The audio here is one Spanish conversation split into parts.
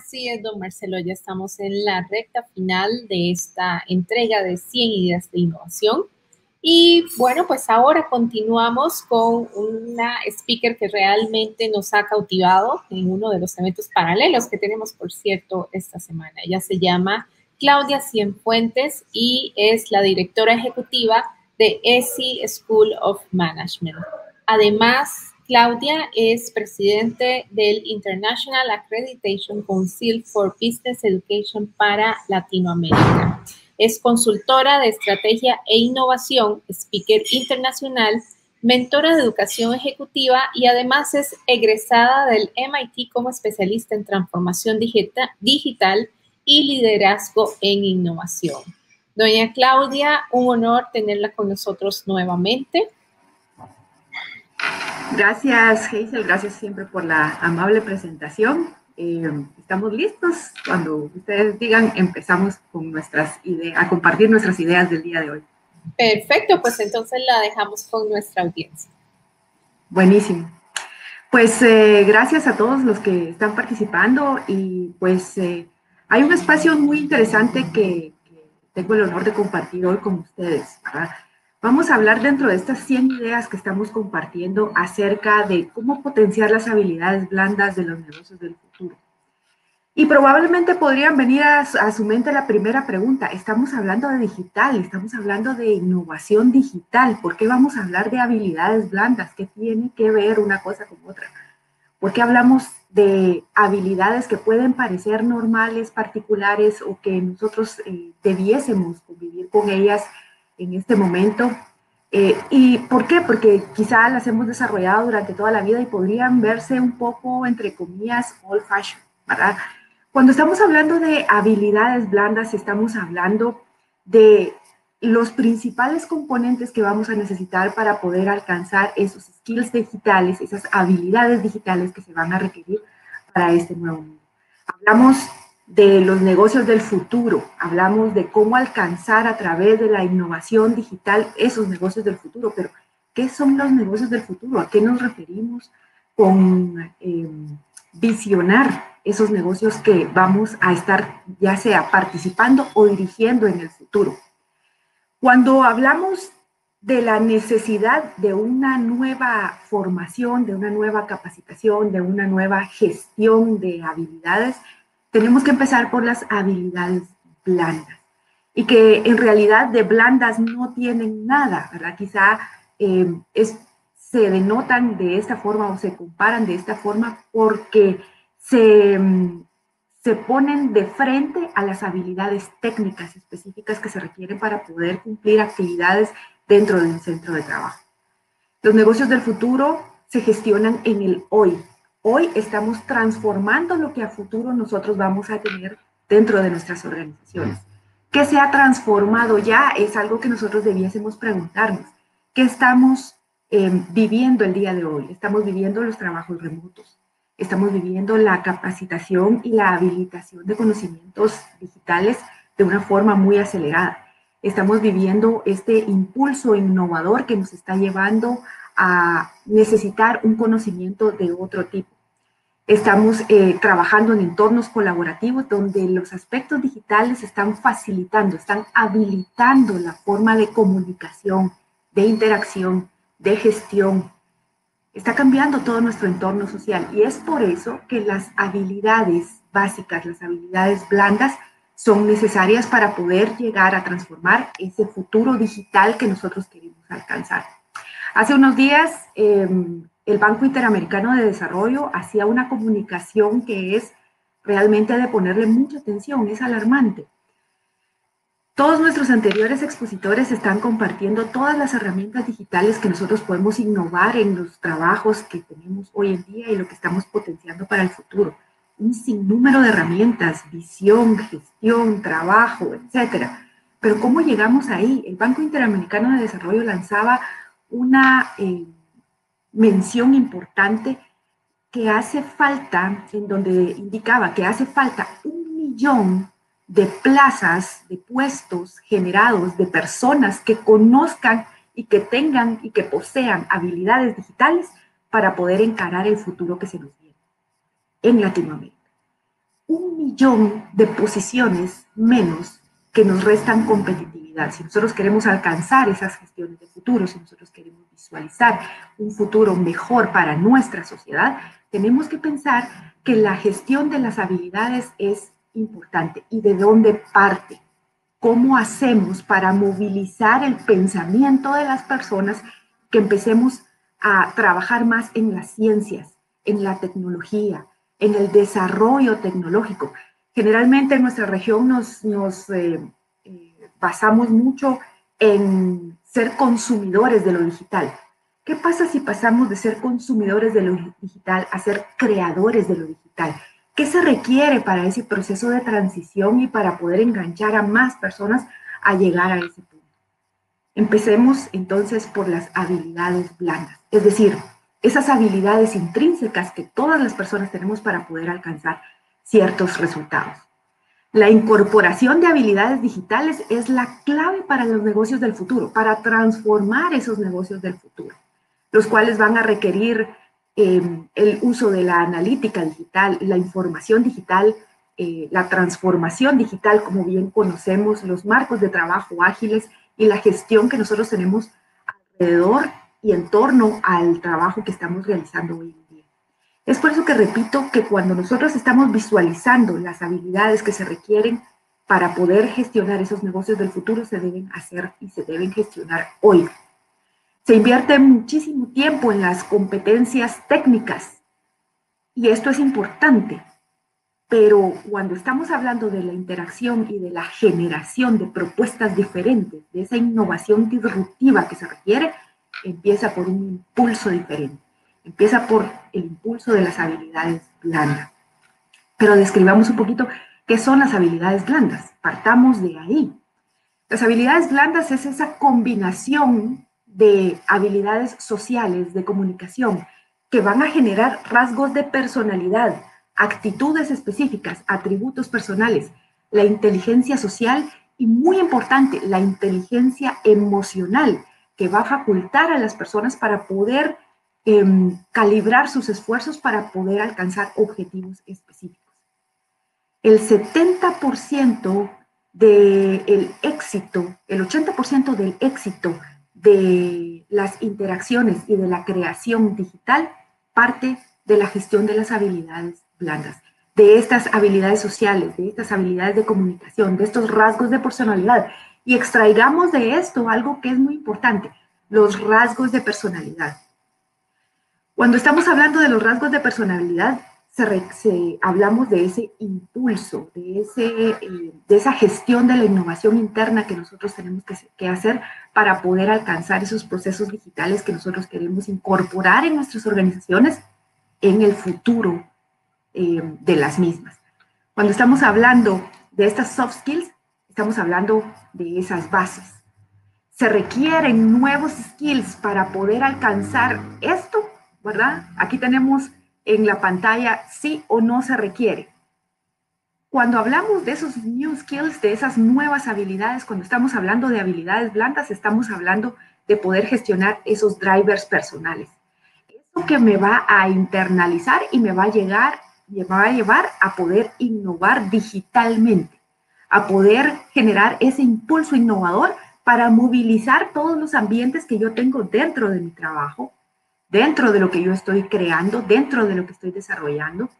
Así es, don Marcelo, ya estamos en la recta final de esta entrega de 100 ideas de innovación. Y bueno, pues ahora continuamos con una speaker que realmente nos ha cautivado en uno de los eventos paralelos que tenemos, por cierto, esta semana. Ella se llama Claudia Cienfuentes y es la directora ejecutiva de ESI School of Management. Además, Claudia es presidente del International Accreditation Council for Business Education para Latinoamérica. Es consultora de estrategia e innovación, speaker internacional, mentora de educación ejecutiva y además es egresada del MIT como especialista en transformación digital y liderazgo en innovación. Doña Claudia, un honor tenerla con nosotros nuevamente. Gracias, Hazel, gracias siempre por la amable presentación. Estamos listos. Cuando ustedes digan, empezamos con nuestras ideas, a compartir nuestras ideas del día de hoy. Perfecto, pues entonces la dejamos con nuestra audiencia. Buenísimo. Pues gracias a todos los que están participando y pues hay un espacio muy interesante que tengo el honor de compartir hoy con ustedes, ¿verdad? Vamos a hablar dentro de estas 100 ideas que estamos compartiendo acerca de cómo potenciar las habilidades blandas de los negocios del futuro. Y probablemente podrían venir a su mente la primera pregunta. Estamos hablando de digital, estamos hablando de innovación digital. ¿Por qué vamos a hablar de habilidades blandas? ¿Qué tiene que ver una cosa con otra? ¿Por qué hablamos de habilidades que pueden parecer normales, particulares o que nosotros debiésemos convivir con ellas en este momento? ¿Y por qué? Porque quizá las hemos desarrollado durante toda la vida y podrían verse un poco, entre comillas, old fashion, ¿verdad? Cuando estamos hablando de habilidades blandas, estamos hablando de los principales componentes que vamos a necesitar para poder alcanzar esos skills digitales, esas habilidades digitales que se van a requerir para este nuevo mundo. Hablamos de los negocios del futuro, hablamos de cómo alcanzar a través de la innovación digital esos negocios del futuro, pero ¿qué son los negocios del futuro? ¿A qué nos referimos con visionar esos negocios que vamos a estar ya sea participando o dirigiendo en el futuro? Cuando hablamos de la necesidad de una nueva formación, de una nueva capacitación, de una nueva gestión de habilidades, tenemos que empezar por las habilidades blandas. Y que en realidad de blandas no tienen nada, ¿verdad? Quizá se denotan de esta forma o se comparan de esta forma porque se ponen de frente a las habilidades técnicas específicas que se requieren para poder cumplir actividades dentro de un centro de trabajo. Los negocios del futuro se gestionan en el hoy. Hoy estamos transformando lo que a futuro nosotros vamos a tener dentro de nuestras organizaciones. ¿Qué se ha transformado ya? Es algo que nosotros debiésemos preguntarnos. ¿Qué estamos viviendo el día de hoy? Estamos viviendo los trabajos remotos. Estamos viviendo la capacitación y la habilitación de conocimientos digitales de una forma muy acelerada. Estamos viviendo este impulso innovador que nos está llevando a necesitar un conocimiento de otro tipo. Estamos trabajando en entornos colaborativos donde los aspectos digitales están facilitando, están habilitando la forma de comunicación, de interacción, de gestión. Está cambiando todo nuestro entorno social y es por eso que las habilidades básicas, las habilidades blandas, son necesarias para poder llegar a transformar ese futuro digital que nosotros queremos alcanzar. Hace unos días, el Banco Interamericano de Desarrollo hacía una comunicación que es realmente de ponerle mucha atención, es alarmante. Todos nuestros anteriores expositores están compartiendo todas las herramientas digitales que nosotros podemos innovar en los trabajos que tenemos hoy en día y lo que estamos potenciando para el futuro. Un sinnúmero de herramientas, visión, gestión, trabajo, etcétera. Pero ¿cómo llegamos ahí? El Banco Interamericano de Desarrollo lanzaba una mención importante que hace falta, en donde indicaba que hace falta 1 millón de plazas, de puestos generados, de personas que conozcan y que tengan y que posean habilidades digitales para poder encarar el futuro que se nos viene en Latinoamérica. 1 millón de posiciones menos que nos restan competitividad. Si nosotros queremos alcanzar esas gestiones de futuro, si nosotros queremos visualizar un futuro mejor para nuestra sociedad, tenemos que pensar que la gestión de las habilidades es importante. ¿Y de dónde parte? ¿Cómo hacemos para movilizar el pensamiento de las personas, que empecemos a trabajar más en las ciencias, en la tecnología, en el desarrollo tecnológico? Generalmente en nuestra región nos basamos mucho en ser consumidores de lo digital. ¿Qué pasa si pasamos de ser consumidores de lo digital a ser creadores de lo digital? ¿Qué se requiere para ese proceso de transición y para poder enganchar a más personas a llegar a ese punto? Empecemos entonces por las habilidades blandas, es decir, esas habilidades intrínsecas que todas las personas tenemos para poder alcanzar ciertos resultados. La incorporación de habilidades digitales es la clave para los negocios del futuro, para transformar esos negocios del futuro, los cuales van a requerir el uso de la analítica digital, la información digital, la transformación digital, como bien conocemos, los marcos de trabajo ágiles y la gestión que nosotros tenemos alrededor y en torno al trabajo que estamos realizando hoy en día. Es por eso que repito que cuando nosotros estamos visualizando las habilidades que se requieren para poder gestionar esos negocios del futuro, se deben hacer y se deben gestionar hoy. Se invierte muchísimo tiempo en las competencias técnicas y esto es importante, pero cuando estamos hablando de la interacción y de la generación de propuestas diferentes, de esa innovación disruptiva que se requiere, empieza por un impulso diferente, empieza por el impulso de las habilidades blandas. Pero describamos un poquito qué son las habilidades blandas, partamos de ahí. Las habilidades blandas es esa combinación de habilidades sociales, de comunicación, que van a generar rasgos de personalidad, actitudes específicas, atributos personales, la inteligencia social y, muy importante, la inteligencia emocional, que va a facultar a las personas para poder calibrar sus esfuerzos para poder alcanzar objetivos específicos. El 70% del éxito, el 80% del éxito de las interacciones y de la creación digital parte de la gestión de las habilidades blandas, de estas habilidades sociales, de estas habilidades de comunicación, de estos rasgos de personalidad. Y extraigamos de esto algo que es muy importante, los rasgos de personalidad. Cuando estamos hablando de los rasgos de personalidad, hablamos de ese impulso, de esa gestión de la innovación interna que nosotros tenemos que hacer para poder alcanzar esos procesos digitales que nosotros queremos incorporar en nuestras organizaciones en el futuro de las mismas. Cuando estamos hablando de estas soft skills, estamos hablando de esas bases. Se requieren nuevos skills para poder alcanzar esto, ¿verdad? Aquí tenemos en la pantalla sí o no se requiere. Cuando hablamos de esos new skills, de esas nuevas habilidades, cuando estamos hablando de habilidades blandas, estamos hablando de poder gestionar esos drivers personales. Eso que me va a internalizar y me va a llevar a poder innovar digitalmente, a poder generar ese impulso innovador para movilizar todos los ambientes que yo tengo dentro de mi trabajo, dentro de lo que yo estoy creando, dentro de lo que estoy desarrollando.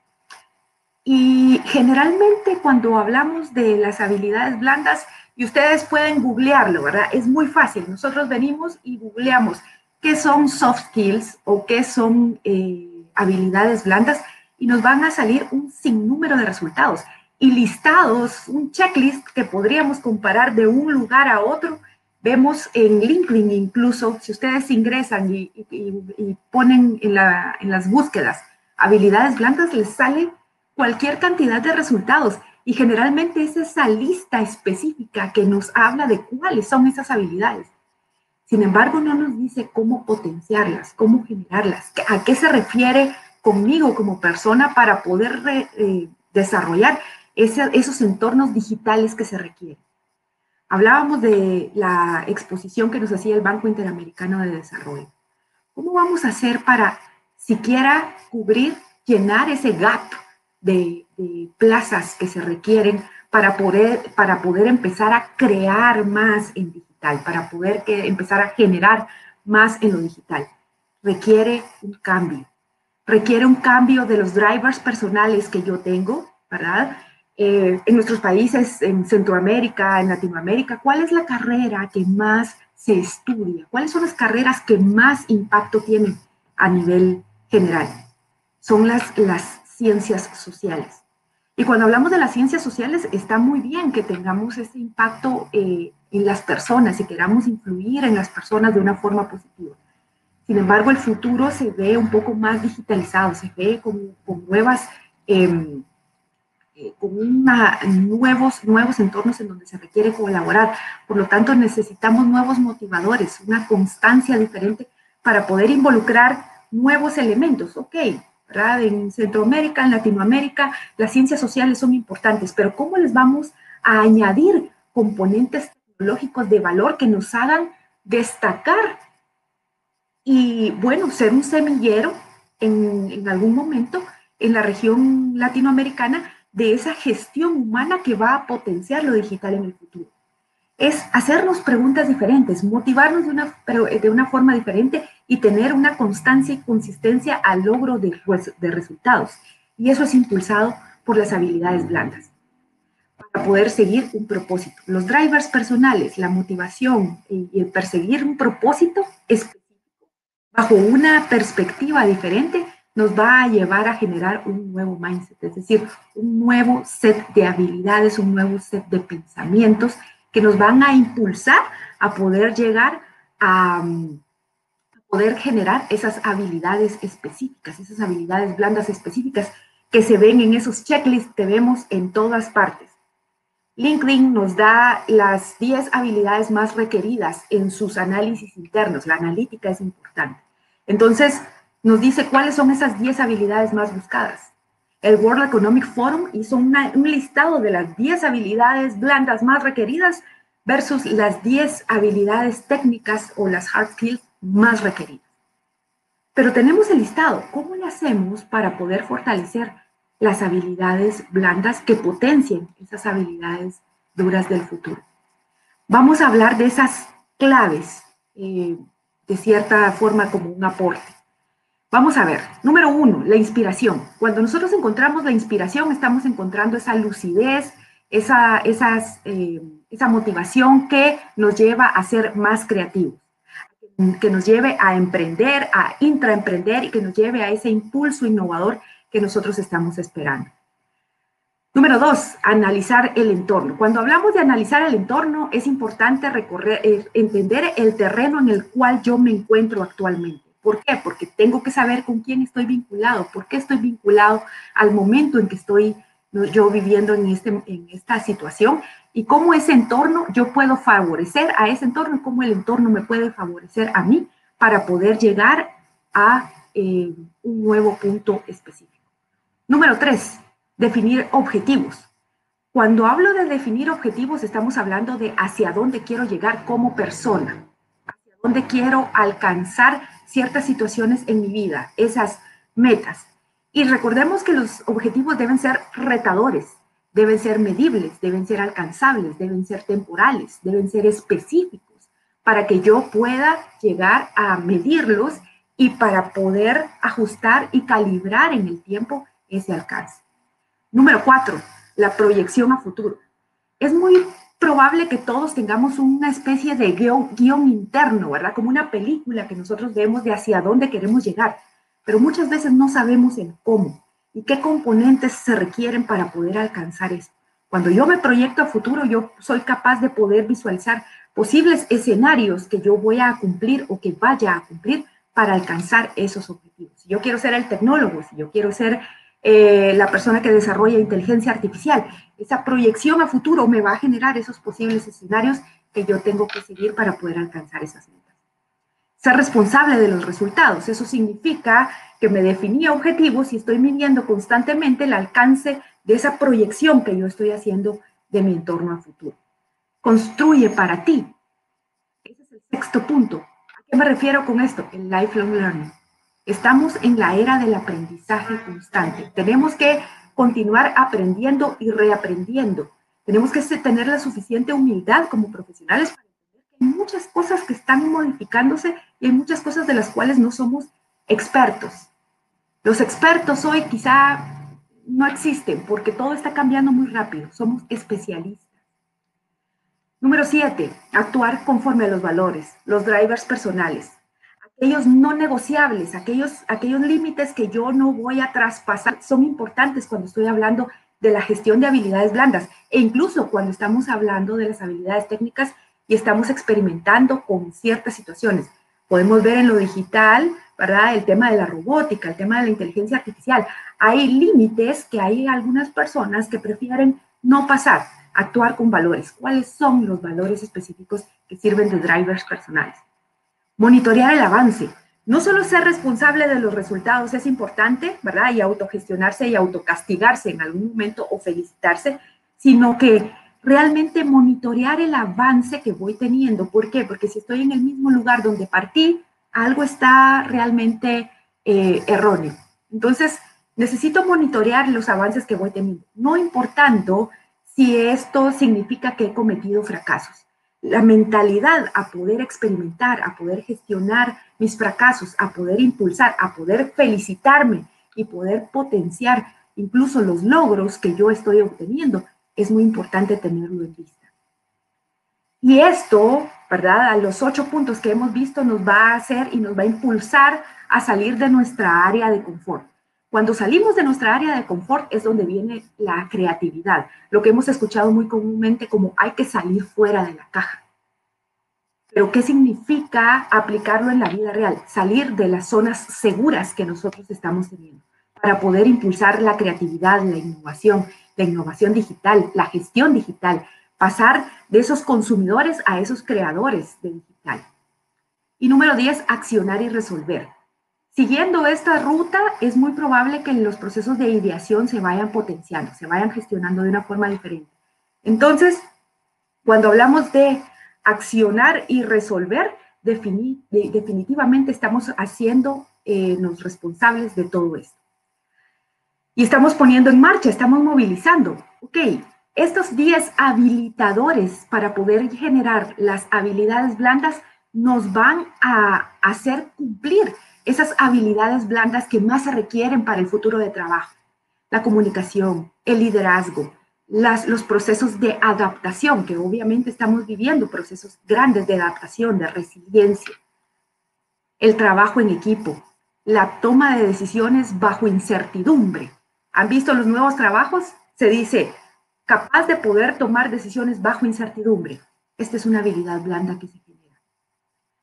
Y generalmente cuando hablamos de las habilidades blandas, y ustedes pueden googlearlo, ¿verdad? Es muy fácil. Nosotros venimos y googleamos qué son soft skills o qué son habilidades blandas y nos van a salir un sinnúmero de resultados y listados, un checklist que podríamos comparar de un lugar a otro. Vemos en LinkedIn incluso, si ustedes ingresan y ponen en las búsquedas habilidades blandas, les sale cualquier cantidad de resultados. Y generalmente es esa lista específica que nos habla de cuáles son esas habilidades. Sin embargo, no nos dice cómo potenciarlas, cómo generarlas, a qué se refiere conmigo como persona para poder desarrollar esos entornos digitales que se requieren. Hablábamos de la exposición que nos hacía el Banco Interamericano de Desarrollo. ¿Cómo vamos a hacer para siquiera cubrir, llenar ese gap de de plazas que se requieren para poder empezar a crear más en digital, para poder empezar a generar más en lo digital. Requiere un cambio de los drivers personales que yo tengo, ¿verdad? En nuestros países, en Centroamérica, en Latinoamérica, ¿cuál es la carrera que más se estudia? ¿Cuáles son las carreras que más impacto tienen a nivel general? Son las ciencias sociales. Y cuando hablamos de las ciencias sociales, está muy bien que tengamos ese impacto en las personas y queramos influir en las personas de una forma positiva. Sin embargo, el futuro se ve un poco más digitalizado, se ve con nuevas, nuevos entornos en donde se requiere colaborar. Por lo tanto, necesitamos nuevos motivadores, una constancia diferente para poder involucrar nuevos elementos. Ok, ¿verdad? En Centroamérica, en Latinoamérica, las ciencias sociales son importantes, pero ¿cómo les vamos a añadir componentes tecnológicos de valor que nos hagan destacar y, bueno, ser un semillero en algún momento en la región latinoamericana de esa gestión humana que va a potenciar lo digital en el futuro? Es hacernos preguntas diferentes, motivarnos de una forma diferente y tener una constancia y consistencia al logro de resultados. Y eso es impulsado por las habilidades blandas para poder seguir un propósito. Los drivers personales, la motivación y el perseguir un propósito específico bajo una perspectiva diferente nos va a llevar a generar un nuevo mindset, es decir, un nuevo set de habilidades, un nuevo set de pensamientos que nos van a impulsar a poder llegar a poder generar esas habilidades específicas, esas habilidades blandas específicas que se ven en esos checklists que vemos en todas partes. LinkedIn nos da las 10 habilidades más requeridas en sus análisis internos. La analítica es importante. Entonces, nos dice cuáles son esas 10 habilidades más buscadas. El World Economic Forum hizo un listado de las 10 habilidades blandas más requeridas versus las 10 habilidades técnicas o las hard skills más requeridas. Pero tenemos el listado. ¿Cómo le hacemos para poder fortalecer las habilidades blandas que potencien esas habilidades duras del futuro? Vamos a hablar de esas claves, de cierta forma como un aporte. Vamos a ver, número 1, la inspiración. Cuando nosotros encontramos la inspiración, estamos encontrando esa lucidez, esa motivación que nos lleva a ser más creativos, que nos lleve a emprender, a intraemprender y que nos lleve a ese impulso innovador que nosotros estamos esperando. Número 2, analizar el entorno. Cuando hablamos de analizar el entorno, es importante entender el terreno en el cual yo me encuentro actualmente. ¿Por qué? Porque tengo que saber con quién estoy vinculado, por qué estoy vinculado al momento en que estoy yo viviendo en esta situación y cómo ese entorno yo puedo favorecer a ese entorno y cómo el entorno me puede favorecer a mí para poder llegar a un nuevo punto específico. Número 3, definir objetivos. Cuando hablo de definir objetivos, estamos hablando de hacia dónde quiero llegar como persona, hacia dónde quiero alcanzar ciertas situaciones en mi vida, esas metas. Y recordemos que los objetivos deben ser retadores, deben ser medibles, deben ser alcanzables, deben ser temporales, deben ser específicos para que yo pueda llegar a medirlos y para poder ajustar y calibrar en el tiempo ese alcance. Número 4, la proyección a futuro. Es muy probable que todos tengamos una especie de guión interno, ¿verdad? Como una película que nosotros vemos de hacia dónde queremos llegar, pero muchas veces no sabemos el cómo y qué componentes se requieren para poder alcanzar eso. Cuando yo me proyecto a futuro, yo soy capaz de poder visualizar posibles escenarios que yo voy a cumplir o que vaya a cumplir para alcanzar esos objetivos. Si yo quiero ser el tecnólogo, si yo quiero ser la persona que desarrolla inteligencia artificial, esa proyección a futuro me va a generar esos posibles escenarios que yo tengo que seguir para poder alcanzar esas metas. Ser responsable de los resultados, eso significa que me definí objetivos y estoy midiendo constantemente el alcance de esa proyección que yo estoy haciendo de mi entorno a futuro. Construye para ti. Ese es el sexto punto. ¿A qué me refiero con esto? El lifelong learning. Estamos en la era del aprendizaje constante. Tenemos que continuar aprendiendo y reaprendiendo. Tenemos que tener la suficiente humildad como profesionales para entender que hay muchas cosas que están modificándose y hay muchas cosas de las cuales no somos expertos. Los expertos hoy quizá no existen porque todo está cambiando muy rápido. Somos especialistas. Número 7, actuar conforme a los valores, los drivers personales. Aquellos no negociables, aquellos límites que yo no voy a traspasar son importantes cuando estoy hablando de la gestión de habilidades blandas e incluso cuando estamos hablando de las habilidades técnicas y estamos experimentando con ciertas situaciones. Podemos ver en lo digital, ¿verdad? El tema de la robótica, el tema de la inteligencia artificial. Hay límites que hay algunas personas que prefieren no pasar, actuar con valores. ¿Cuáles son los valores específicos que sirven de drivers personales? Monitorear el avance. No solo ser responsable de los resultados es importante, ¿verdad? Y autogestionarse y autocastigarse en algún momento o felicitarse, sino que realmente monitorear el avance que voy teniendo. ¿Por qué? Porque si estoy en el mismo lugar donde partí, algo está realmente erróneo. Entonces, necesito monitorear los avances que voy teniendo, no importando si esto significa que he cometido fracasos. La mentalidad a poder experimentar, a poder gestionar mis fracasos, a poder impulsar, a poder felicitarme y poder potenciar incluso los logros que yo estoy obteniendo, es muy importante tenerlo en vista. Y esto, ¿verdad? A los 8 puntos que hemos visto nos va a hacer y nos va a impulsar a salir de nuestra área de confort. Cuando salimos de nuestra área de confort es donde viene la creatividad, lo que hemos escuchado muy comúnmente como hay que salir fuera de la caja. Pero ¿qué significa aplicarlo en la vida real? Salir de las zonas seguras que nosotros estamos teniendo para poder impulsar la creatividad, la innovación digital, la gestión digital, pasar de esos consumidores a esos creadores de digital. Y número 10, accionar y resolver. Siguiendo esta ruta, es muy probable que los procesos de ideación se vayan potenciando, se vayan gestionando de una forma diferente. Entonces, cuando hablamos de accionar y resolver, definitivamente estamos haciéndonos responsables de todo esto. Y estamos poniendo en marcha, estamos movilizando. Ok, estos 10 habilitadores para poder generar las habilidades blandas nos van a hacer cumplir esas habilidades blandas que más se requieren para el futuro de trabajo. La comunicación, el liderazgo, los procesos de adaptación, que obviamente estamos viviendo procesos grandes de adaptación, de resiliencia, el trabajo en equipo, la toma de decisiones bajo incertidumbre. ¿Han visto los nuevos trabajos? Se dice, capaz de poder tomar decisiones bajo incertidumbre. Esta es una habilidad blanda que se genera.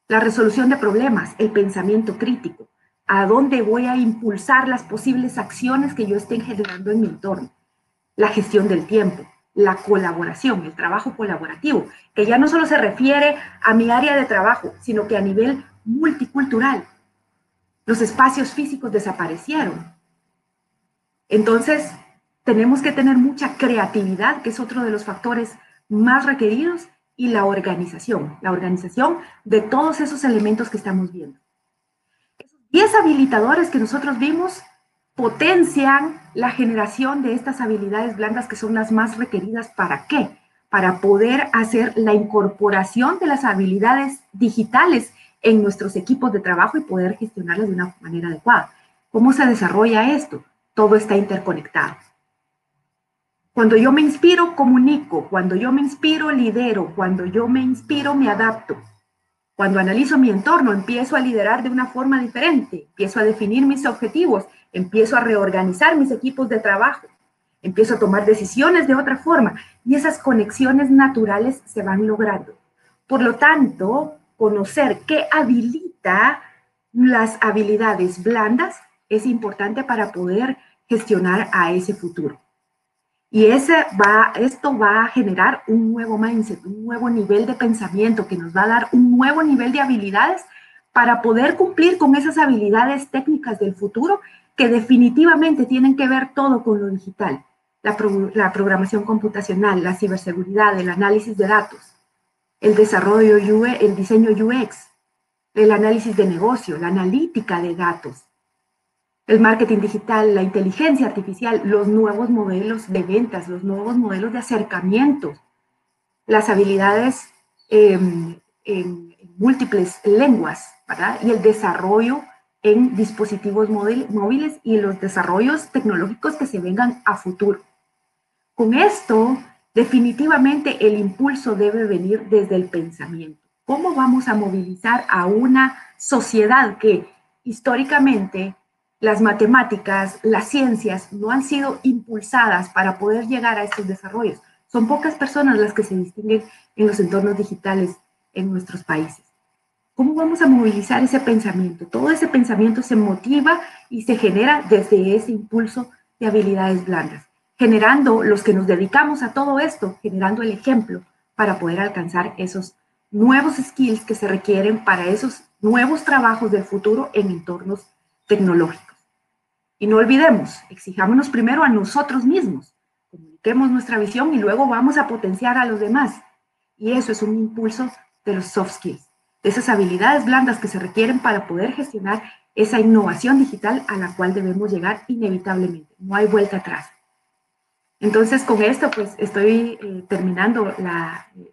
La resolución de problemas, el pensamiento crítico, a dónde voy a impulsar las posibles acciones que yo esté generando en mi entorno. La gestión del tiempo, la colaboración, el trabajo colaborativo, que ya no solo se refiere a mi área de trabajo, sino que a nivel multicultural. Los espacios físicos desaparecieron. Entonces, tenemos que tener mucha creatividad, que es otro de los factores más requeridos, y la organización de todos esos elementos que estamos viendo. Esos 10 habilitadores que nosotros vimos potencian la generación de estas habilidades blandas que son las más requeridas. ¿Para qué? Para poder hacer la incorporación de las habilidades digitales en nuestros equipos de trabajo y poder gestionarlas de una manera adecuada. ¿Cómo se desarrolla esto? Todo está interconectado. Cuando yo me inspiro, comunico. Cuando yo me inspiro, lidero. Cuando yo me inspiro, me adapto. Cuando analizo mi entorno, empiezo a liderar de una forma diferente. Empiezo a definir mis objetivos. Empiezo a reorganizar mis equipos de trabajo. Empiezo a tomar decisiones de otra forma. Y esas conexiones naturales se van logrando. Por lo tanto, conocer qué habilita las habilidades blandas es importante para poder gestionar a ese futuro. Y esto va a generar un nuevo mindset, un nuevo nivel de pensamiento que nos va a dar un nuevo nivel de habilidades para poder cumplir con esas habilidades técnicas del futuro que definitivamente tienen que ver todo con lo digital. La programación computacional, la ciberseguridad, el análisis de datos, el desarrollo UX, el diseño UX, el análisis de negocio, la analítica de datos. el marketing digital, la inteligencia artificial, los nuevos modelos de ventas, los nuevos modelos de acercamiento, las habilidades en múltiples lenguas, ¿verdad? Y el desarrollo en dispositivos móviles y los desarrollos tecnológicos que se vengan a futuro. Con esto, definitivamente el impulso debe venir desde el pensamiento. ¿Cómo vamos a movilizar a una sociedad que históricamente las matemáticas, las ciencias no han sido impulsadas para poder llegar a estos desarrollos? Son pocas personas las que se distinguen en los entornos digitales en nuestros países. ¿Cómo vamos a movilizar ese pensamiento? Todo ese pensamiento se motiva y se genera desde ese impulso de habilidades blandas, generando los que nos dedicamos a todo esto, generando el ejemplo para poder alcanzar esos nuevos skills que se requieren para esos nuevos trabajos del futuro en entornos tecnológicos. Y no olvidemos, exijámonos primero a nosotros mismos, comuniquemos nuestra visión y luego vamos a potenciar a los demás. Y eso es un impulso de los soft skills, de esas habilidades blandas que se requieren para poder gestionar esa innovación digital a la cual debemos llegar inevitablemente. No hay vuelta atrás. Entonces, con esto, pues, estoy terminando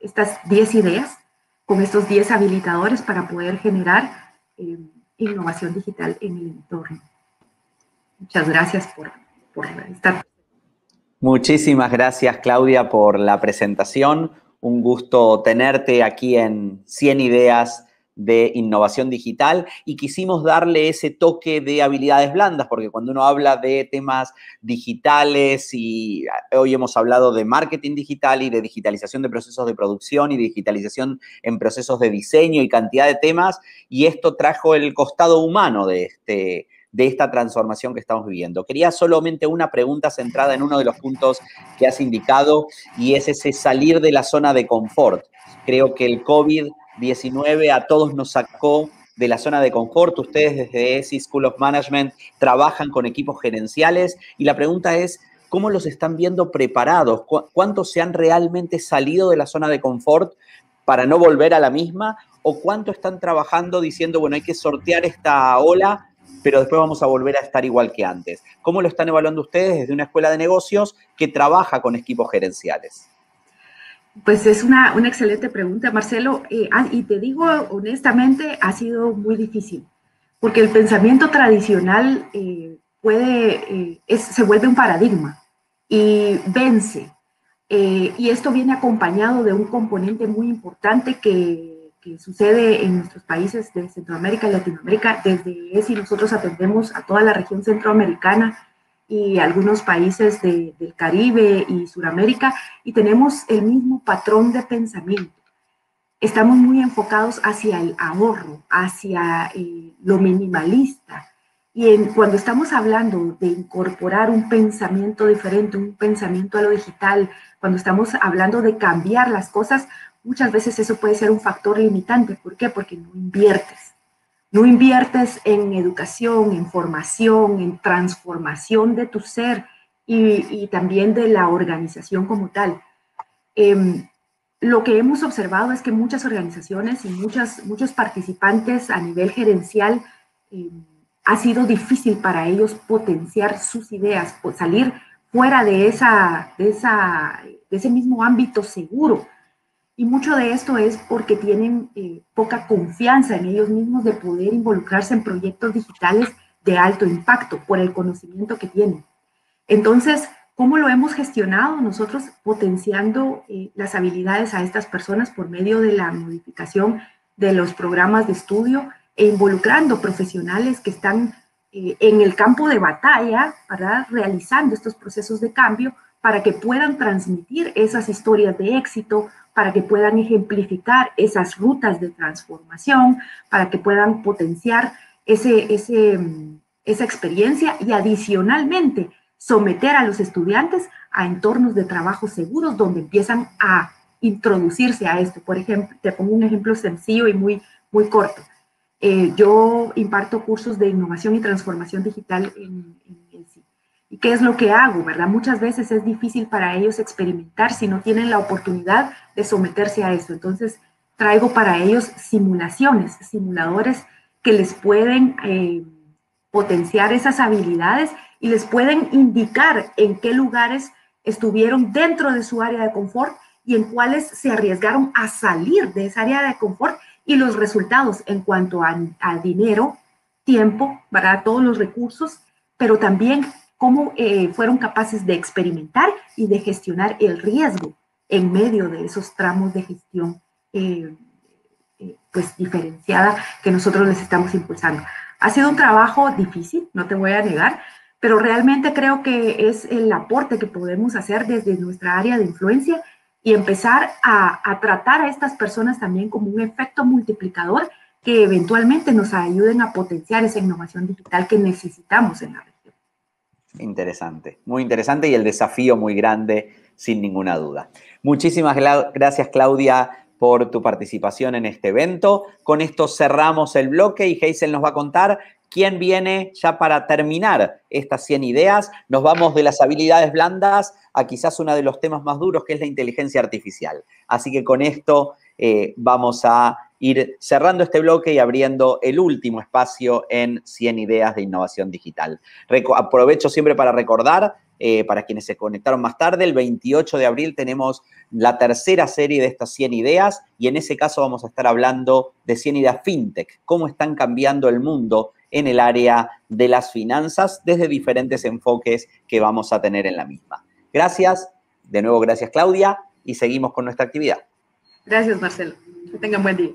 estas 10 ideas, con estos 10 habilitadores para poder generar innovación digital en el entorno. Muchas gracias por estar. Muchísimas gracias, Claudia, por la presentación. Un gusto tenerte aquí en 100 Ideas de Innovación Digital y quisimos darle ese toque de habilidades blandas, porque cuando uno habla de temas digitales y hoy hemos hablado de marketing digital y de digitalización de procesos de producción y digitalización en procesos de diseño y cantidad de temas, y esto trajo el costado humano de esta transformación que estamos viviendo. Quería solamente una pregunta centrada en uno de los puntos que has indicado y es ese salir de la zona de confort. Creo que el COVID-19 a todos nos sacó de la zona de confort. Ustedes desde ESI School of Management trabajan con equipos gerenciales y la pregunta es, ¿cómo los están viendo preparados? ¿Cuántos se han realmente salido de la zona de confort para no volver a la misma? ¿O cuánto están trabajando diciendo, bueno, hay que sortear esta ola, pero después vamos a volver a estar igual que antes? ¿Cómo lo están evaluando ustedes desde una escuela de negocios que trabaja con equipos gerenciales? Pues es una excelente pregunta, Marcelo, y te digo honestamente, ha sido muy difícil, porque el pensamiento tradicional se vuelve un paradigma y vence. Y esto viene acompañado de un componente muy importante que sucede en nuestros países de Centroamérica y Latinoamérica. Desde ESI nosotros atendemos a toda la región centroamericana y algunos países del Caribe y Suramérica, y tenemos el mismo patrón de pensamiento. Estamos muy enfocados hacia el ahorro, hacia lo minimalista. Y cuando estamos hablando de incorporar un pensamiento diferente, un pensamiento a lo digital, cuando estamos hablando de cambiar las cosas, muchas veces eso puede ser un factor limitante. ¿Por qué? Porque no inviertes. No inviertes en educación, en formación, en transformación de tu ser y también de la organización como tal. Lo que hemos observado es que muchas organizaciones y muchos participantes a nivel gerencial ha sido difícil para ellos potenciar sus ideas, salir fuera de ese mismo ámbito seguro. Y mucho de esto es porque tienen poca confianza en ellos mismos de poder involucrarse en proyectos digitales de alto impacto por el conocimiento que tienen. Entonces, ¿cómo lo hemos gestionado? Nosotros potenciando las habilidades a estas personas por medio de la modificación de los programas de estudio e involucrando profesionales que están en el campo de batalla, ¿verdad? Realizando estos procesos de cambio para que puedan transmitir esas historias de éxito, para que puedan ejemplificar esas rutas de transformación, para que puedan potenciar esa experiencia y adicionalmente someter a los estudiantes a entornos de trabajo seguros donde empiezan a introducirse a esto. Por ejemplo, te pongo un ejemplo sencillo y muy corto. Yo imparto cursos de innovación y transformación digital en ESI. ¿Y qué es lo que hago, verdad? Muchas veces es difícil para ellos experimentar si no tienen la oportunidad de someterse a esto. Entonces, traigo para ellos simulaciones, simuladores que les pueden potenciar esas habilidades y les pueden indicar en qué lugares estuvieron dentro de su área de confort y en cuáles se arriesgaron a salir de esa área de confort y los resultados en cuanto a dinero, tiempo, para todos los recursos, pero también cómo fueron capaces de experimentar y de gestionar el riesgo en medio de esos tramos de gestión pues diferenciada que nosotros les estamos impulsando. Ha sido un trabajo difícil, no te voy a negar, pero realmente creo que es el aporte que podemos hacer desde nuestra área de influencia y empezar a tratar a estas personas también como un efecto multiplicador que eventualmente nos ayuden a potenciar esa innovación digital que necesitamos en la región. Interesante, muy interesante y el desafío muy grande, sin ninguna duda. Muchísimas gracias, Claudia, por tu participación en este evento. Con esto cerramos el bloque y Hazel nos va a contar quién viene ya para terminar estas 100 ideas. Nos vamos de las habilidades blandas a quizás uno de los temas más duros, que es la inteligencia artificial. Así que con esto vamos a ir cerrando este bloque y abriendo el último espacio en 100 ideas de innovación digital. Aprovecho siempre para recordar, para quienes se conectaron más tarde, el 28 de abril tenemos la tercera serie de estas 100 ideas y en ese caso vamos a estar hablando de 100 ideas fintech, cómo están cambiando el mundo en el área de las finanzas desde diferentes enfoques que vamos a tener en la misma. Gracias, de nuevo gracias Claudia y seguimos con nuestra actividad. Gracias Marcelo, que tengan buen día.